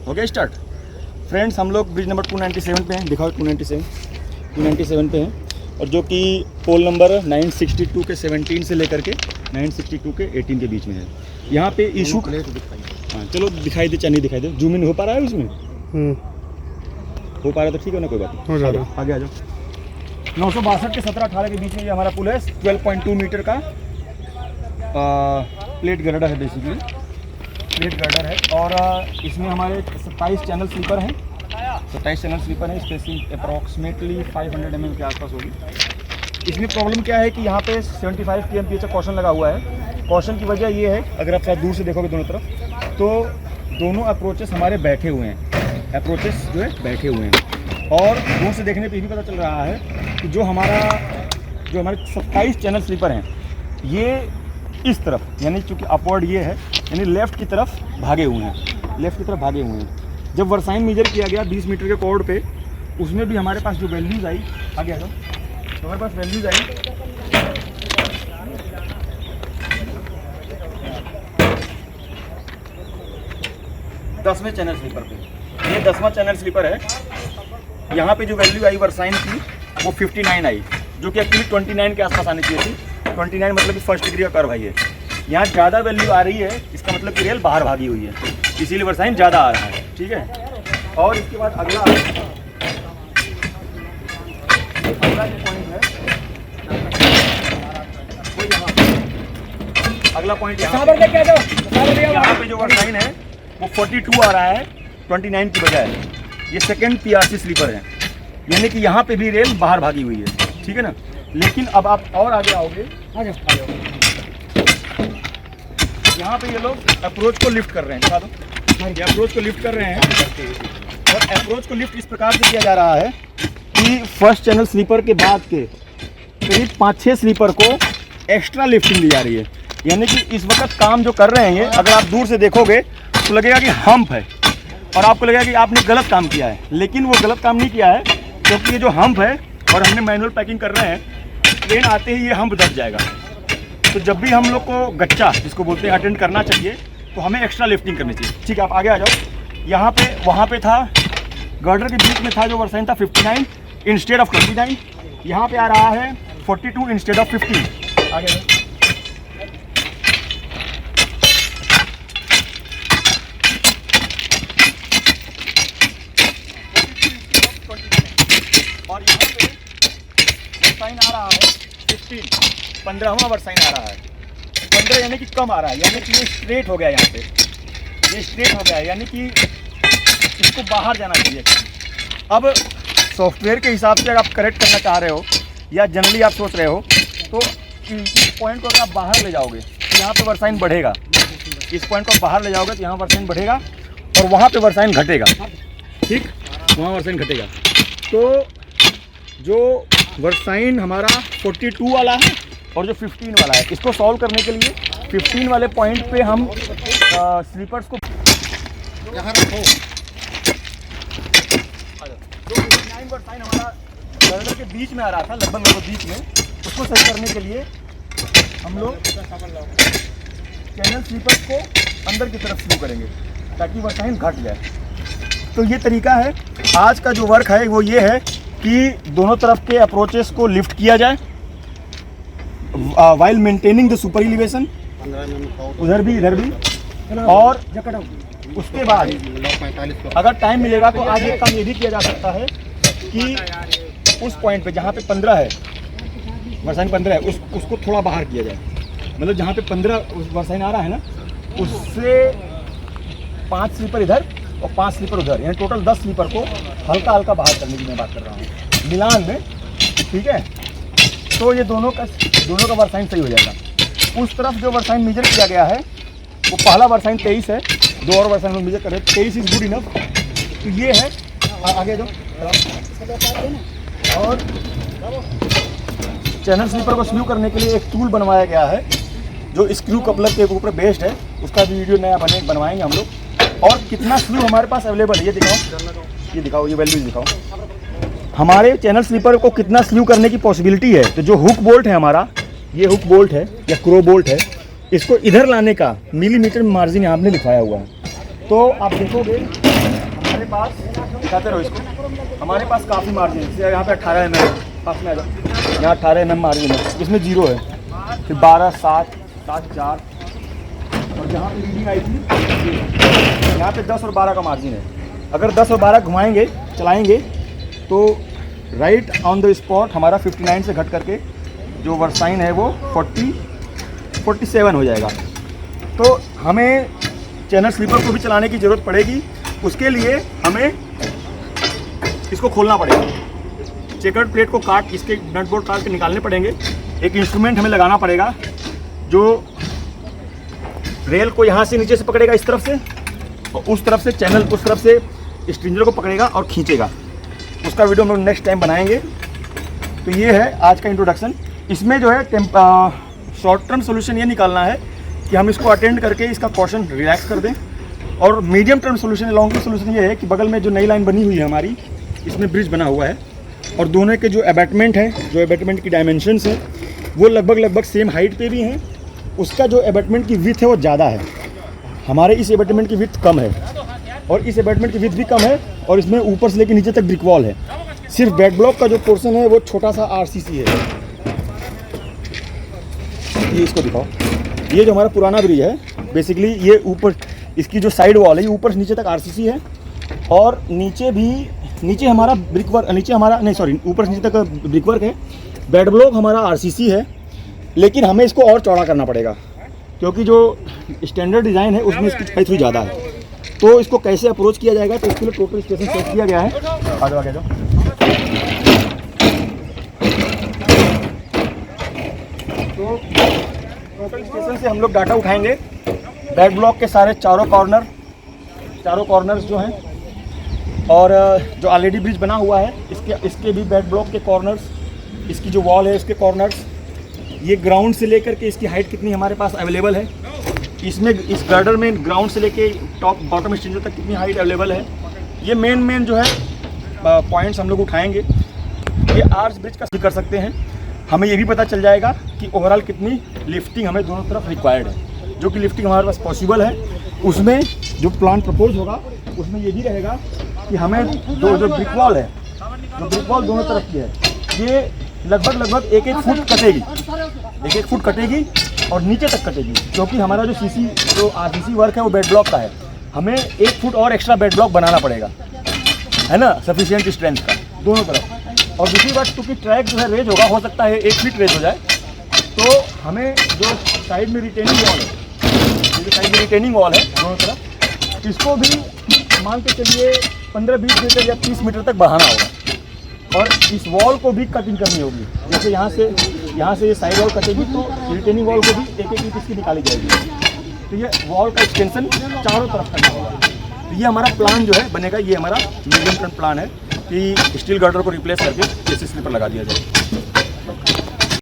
हो गया start. Friends हम लोग ब्रिज नंबर 297 पे हैं, दिखाओ 297 पे हैं, और जो कि पोल नंबर 962 के 17 से लेकर के 962 के 18 के बीच में है। यहाँ पे इशू हाँ चलो दिखाई दे, चाहे नहीं दिखाई दे, जूम इन हो पा रहा है उसमें, हो पा रहा है तो ठीक है ना, कोई बात नहीं, हो जा रहा है। आगे आ जाओ। 962 के 17-18 के बीच में ये हमारा पुल है। 12.2 मीटर का प्लेट गर्डर है, बेसिकली प्लेट गर्डर है, और इसमें हमारे 27 चैनल स्लीपर हैं। 27 चैनल स्लीपर है, स्पेसिंग अप्रॉक्सीमेटली 500 mm के आसपास होगी। इसमें प्रॉब्लम क्या है कि यहाँ पे 75 kmph का कॉशन लगा हुआ है। कॉशन की वजह ये है, अगर आप दूर से देखोगे दोनों तरफ, तो दोनों अप्रोचेस हमारे बैठे हुए हैं, अप्रोचेस जो है बैठे हुए हैं, और दूर से देखने पे ये भी पता चल रहा है कि जो हमारे 27 चैनल स्लीपर हैं ये इस तरफ, यानी चूँकि अपवर्ड ये है, यानी लेफ़्ट की तरफ भागे हुए हैं, लेफ़्ट की तरफ भागे हुए हैं। जब वर्साइन मेजर किया गया 20 मीटर के कॉर्ड पे, उसमें भी हमारे पास जो वैल्यूज़ आई, आगे आ जाओ, तो हमारे पास वैल्यूज़ आई 10वें चैनल स्लीपर पे। ये 10वां चैनल स्लीपर है। यहाँ पे जो वैल्यू आई वर्साइन की वो 59 आई, जो कि एक्चुअली 29 के आसपास आनी चाहिए थी। 29 मतलब कि फर्स्ट डिग्री का कर्व है ये। यहाँ ज़्यादा वैल्यू आ रही है, इसका मतलब कि रेल बाहर भागी हुई है, इसीलिए वर्साइन ज़्यादा आ रहा है, ठीक है। और इसके बाद अगला जो पॉइंट है वो अगला पॉइंट यहाँ पे जो वर्साइन है वो 42 आ रहा है 29 की बजाय। ये सेकेंड PRC स्लीपर है, यानी कि यहाँ पे भी रेल बाहर भागी हुई है, ठीक है ना। लेकिन अब आप और आगे आओगे, यहाँ पे ये लोग अप्रोच को लिफ्ट कर रहे हैं, दिखा दो, ये अप्रोच को लिफ्ट कर रहे हैं। और अप्रोच को लिफ्ट इस प्रकार से किया जा रहा है कि फर्स्ट चैनल स्लीपर के बाद के करीब 5-6 स्लीपर को एक्स्ट्रा लिफ्टिंग दी जा रही है। यानी कि इस वक्त काम जो कर रहे हैं ये, अगर आप दूर से देखोगे तो लगेगा कि हम्प है, और आपको लगेगा कि आपने गलत काम किया है, लेकिन वो गलत काम नहीं किया है, क्योंकि ये जो हम्प है और हमने मैनुअल पैकिंग कर रहे हैं, ट्रेन आते ही ये हम्प दब जाएगा। तो जब भी हम लोग को गच्चा जिसको बोलते हैं अटेंड करना चाहिए, तो हमें एक्स्ट्रा लिफ्टिंग करनी चाहिए, ठीक है। आप आगे आ जाओ। यहाँ पे वहाँ पे था गर्डर के बीच में था जो वर्साइन था 59 इंस्टेड ऑफ 29, यहाँ पे आ रहा है 42 इंस्टेड ऑफ 50। आगे जाओ। और यहाँ पे वर्साइन आ रहा है 15, 15वां वर्साइन आ रहा है। 15 यानी कि कम आ रहा है, यानी कि ये स्ट्रेट हो गया, यहाँ पे ये स्ट्रेट हो गया, यानी कि इसको बाहर जाना चाहिए। अब सॉफ्टवेयर के हिसाब से अगर आप करेक्ट करना चाह रहे हो, या जनरली आप सोच रहे हो, तो इस पॉइंट को अगर आप बाहर ले जाओगे तो यहाँ पे वर्साइन बढ़ेगा। इस पॉइंट को बाहर ले जाओगे तो यहाँ वर्साइन बढ़ेगा, और वहाँ पे वर्साइन घटेगा, ठीक, वहाँ वर्साइन घटेगा। तो जो वर्साइन हमारा 42 वाला है और जो 15 वाला है, इसको सॉल्व करने के लिए 15 वाले पॉइंट पे हम स्लीपर्स को यहाँ रखो। जो 59 वर्साइन हमारा गर्डर के बीच में आ रहा था, लगभग बीच में, उसको सही करने के लिए हम लोग चैनल स्लीपर्स को अंदर की तरफ स्लो करेंगे ताकि वर्साइन घट जाए। तो ये तरीका है। आज का जो वर्क है वो ये है कि दोनों तरफ के अप्रोचेस को लिफ्ट किया जाए while maintaining the super elevation, उधर भी इधर भी। और उसके बाद अगर टाइम मिलेगा तो आज एक काम ये भी किया जा सकता है कि उस पॉइंट पे जहाँ पे 15 है, वर्साइन 15 है, उसको थोड़ा बाहर किया जाए। मतलब जहाँ पे 15 वर्साइन आ रहा है ना, उससे 5 स्लीपर इधर और 5 स्लीपर उधर, यानी टोटल 10 स्लीपर को हल्का हल्का बाहर करने की मैं बात कर रहा हूँ मिलान में, ठीक है। तो ये दोनों का वर्साइन सही हो जाएगा। उस तरफ जो वर्साइन मेजर किया गया है वो पहला वर्साइन 23 है, 2 और वर्साइन हम मेजर कर रहे हैं, 23 इज गुड इनफ। तो ये है, आगे दो। और चैनल स्लीपर को स्क्रू करने के लिए एक टूल बनवाया गया है जो स्क्रू कपलर के ऊपर बेस्ड है, उसका भी वीडियो नया बनवाएंगे हम लोग। और कितना स्क्रू हमारे पास अवेलेबल है ये दिखाओ, ये वैल्यूज दिखाओ। हमारे चैनल स्लीपर को कितना स्क्रू करने की पॉसिबिलिटी है। तो जो हुक बोल्ट है हमारा, ये हुक बोल्ट है या क्रो बोल्ट है, इसको इधर लाने का मिलीमीटर मार्जिन यहाँ आपने लिखाया हुआ है। तो आप देखोगे हमारे पास, दिखाते रहो इसको, हमारे पास काफ़ी मार्जिन है। यहाँ पे 18 mm पास में आ जाओ, यहाँ 18 mm मार्जिन है, इसमें 0 है, फिर 12, 7, 7, 4, और जहाँ पे रीडिंग आई थी यहाँ पे 10 और 12 का मार्जिन है। अगर 10 और 12 घुमाएंगे, चलाएंगे, तो राइट ऑन द स्पॉट हमारा 59 से घट करके जो वर्साइन है वो 47 हो जाएगा। तो हमें चैनल स्लीपर को भी चलाने की ज़रूरत पड़ेगी। उसके लिए हमें इसको खोलना पड़ेगा, चेकर्ड प्लेट को काट, इसके नट बोल्ट काट के निकालने पड़ेंगे। एक इंस्ट्रूमेंट हमें लगाना पड़ेगा जो रेल को यहाँ से नीचे से पकड़ेगा इस तरफ से, और उस तरफ से चैनल, उस तरफ से स्ट्रिंजर को पकड़ेगा और खींचेगा। उसका वीडियो हम लोग नेक्स्ट टाइम बनाएंगे। तो ये है आज का इंट्रोडक्शन। इसमें जो है शॉर्ट टर्म सोल्यूशन ये निकालना है कि हम इसको अटेंड करके इसका कॉशन रिलैक्स कर दें, और medium term solution, long term solution ये है कि बगल में जो नई लाइन बनी हुई है हमारी, इसमें ब्रिज बना हुआ है, और दोनों के जो एबैटमेंट है, जो एबैटमेंट की डायमेंशंस हैं वो लगभग सेम हाइट पे भी हैं। उसका जो एबैटमेंट की विड्थ है वो ज़्यादा है, हमारे इस एबैटमेंट की विड्थ कम है, और इस एबैटमेंट की विड्थ भी कम है, और इसमें ऊपर से लेकर नीचे तक ब्रिक वॉल है। सिर्फ बेड ब्लॉक का जो पोर्शन है वो छोटा सा RCC है। ये इसको दिखाओ, ये जो हमारा पुराना ब्रिज है, बेसिकली ये ऊपर इसकी जो साइड वॉल है ये ऊपर से नीचे तक RCC है, और नीचे भी, नीचे हमारा ब्रिक वर्क, नीचे हमारा नहीं सॉरी ऊपर से नीचे तक ब्रिक वर्क है। बेड ब्लॉक हमारा RCC है, लेकिन हमें इसको और चौड़ा करना पड़ेगा क्योंकि जो स्टैंडर्ड डिज़ाइन है उसमें इसकी हाइट थोड़ी ज़्यादा है। तो इसको कैसे अप्रोच किया जाएगा, तो इसके लिए टोटल स्टेशन सेट किया गया है। आगे आगे जाओ। तो टोटल स्टेशन से हम लोग डाटा उठाएंगे, बेड ब्लॉक के सारे चारों कॉर्नर्स जो हैं, और जो ऑलरेडी ब्रिज बना हुआ है इसके भी बेड ब्लॉक के कॉर्नर्स, इसकी जो वॉल है इसके कॉर्नर्स, ये ग्राउंड से लेकर के इसकी हाइट कितनी हमारे पास अवेलेबल है, इसमें इस गर्डर में ग्राउंड से लेके टॉप बॉटम स्ट्रिंजर तक कितनी हाइट अवेलेबल है, ये मेन जो है पॉइंट्स हम लोग उठाएंगे। ये आर्च ब्रिज का कर सकते हैं। हमें ये भी पता चल जाएगा कि ओवरऑल कितनी लिफ्टिंग हमें दोनों तरफ रिक्वायर्ड है, जो कि लिफ्टिंग हमारे पास पॉसिबल है। उसमें जो प्लान प्रपोज होगा उसमें ये भी रहेगा कि हमें जो ब्रिक वॉल है, जो ब्रिक वॉल दोनों तरफ की है, ये लगभग 1-1 फुट कटेगी, 1-1 फुट कटेगी और नीचे तक कटेगी, क्योंकि हमारा जो RCC वर्क है वो बेड ब्लॉक का है। हमें 1 फुट और एक्स्ट्रा बेड ब्लॉक बनाना पड़ेगा, है ना, सफिशिएंट स्ट्रेंथ का दोनों तरफ। और दूसरी बात, क्योंकि ट्रैक जो है रेज होगा, हो सकता है 1 फीट रेज हो जाए, तो हमें जो साइड में रिटेनिंग वॉल है, जो साइड में रिटेनिंग वॉल है दोनों तरफ, इसको भी मान के चलिए 15-20 मीटर या 30 मीटर तक बढ़ाना होगा, और इस वॉल को भी कटिंग करनी होगी। जैसे यहाँ से ये साइड वॉल कटेगी तो रिटेनिंग वॉल को भी एक इंच इसकी निकाली जाएगी। तो ये वॉल का एक्सटेंशन चारों तरफ करना होगा। तो ये हमारा प्लान जो है बनेगा, ये हमारा मीडियम टर्म प्लान है कि स्टील गर्डर को रिप्लेस करके एसी स्लीपर लगा दिया जाए।